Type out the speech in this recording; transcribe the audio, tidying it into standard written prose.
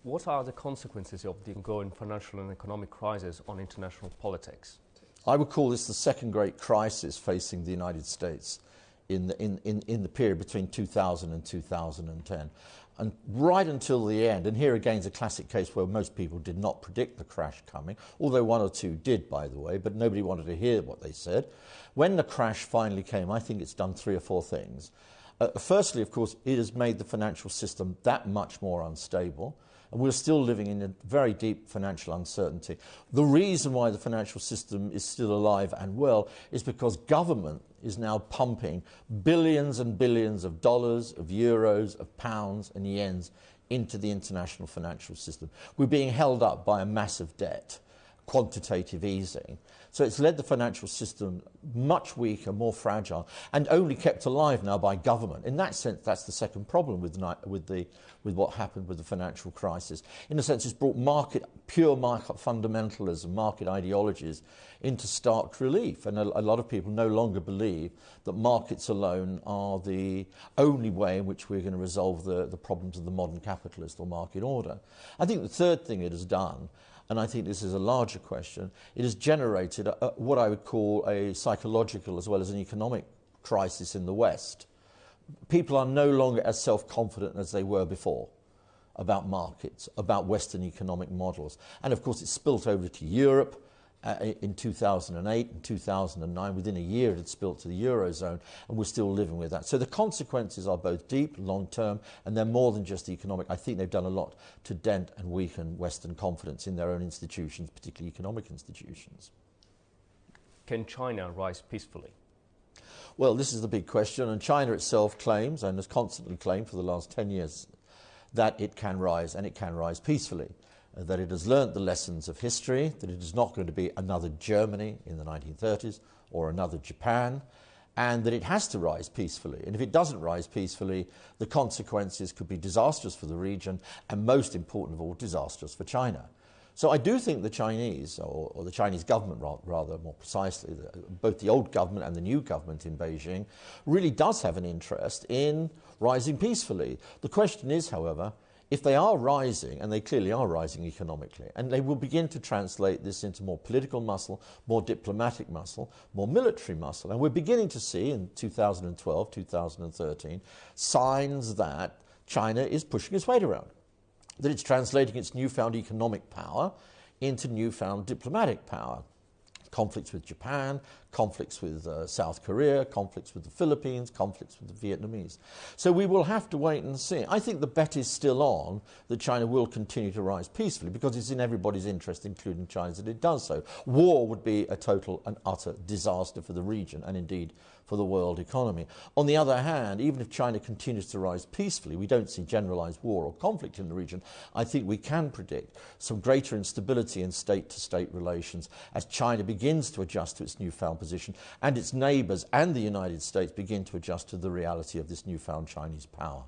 What are the consequences of the ongoing financial and economic crisis on international politics? I would call this the second great crisis facing the United States in the period between 2000 and 2010. And right until the end, and here again is a classic case where most people did not predict the crash coming, although one or two did, by the way, but nobody wanted to hear what they said. When the crash finally came, I think it's done three or four things. Firstly, of course, it has made the financial system that much more unstable. And we're still living in a very deep financial uncertainty. The reason why the financial system is still alive and well is because government is now pumping billions and billions of dollars, of euros, of pounds and yens into the international financial system. We're being held up by a massive debt, quantitative easing. So it's led the financial system much weaker, more fragile, and only kept alive now by government. In that sense, that's the second problem with what happened with the financial crisis. In a sense, it's brought pure market fundamentalism, market ideologies into stark relief. And a lot of people no longer believe that markets alone are the only way in which we're going to resolve the problems of the modern capitalist or market order. I think the third thing it has done, and I think this is a larger question, it has generated what I would call a psychological as well as an economic crisis in the West. People are no longer as self-confident as they were before about markets, about Western economic models. And of course, it spilt over to Europe in 2008 and 2009. Within a year, it had spilt to the Eurozone, and we're still living with that. So the consequences are both deep, long-term, and they're more than just economic. I think they've done a lot to dent and weaken Western confidence in their own institutions, particularly economic institutions. Can China rise peacefully? Well, this is the big question, and China itself claims, and has constantly claimed for the last 10 years, that it can rise, and it can rise peacefully. That it has learnt the lessons of history, that it is not going to be another Germany in the 1930s or another Japan, and that it has to rise peacefully. And if it doesn't rise peacefully, the consequences could be disastrous for the region, and most important of all, disastrous for China. So I do think the Chinese, or the Chinese government rather more precisely, both the old government and the new government in Beijing, really does have an interest in rising peacefully. The question is, however, if they are rising, and they clearly are rising economically, and they will begin to translate this into more political muscle, more diplomatic muscle, more military muscle, and we're beginning to see in 2012, 2013, signs that China is pushing its weight around, that it's translating its newfound economic power into newfound diplomatic power. Conflicts with Japan, conflicts with South Korea, conflicts with the Philippines, conflicts with the Vietnamese. So we will have to wait and see. I think the bet is still on that China will continue to rise peacefully because it's in everybody's interest, including China's, that it does so. War would be a total and utter disaster for the region and indeed for the world economy. On the other hand, even if China continues to rise peacefully, we don't see generalized war or conflict in the region, I think we can predict some greater instability in state-to-state relations as China begins to adjust to its newfound position and its neighbours and the United States begin to adjust to the reality of this newfound Chinese power.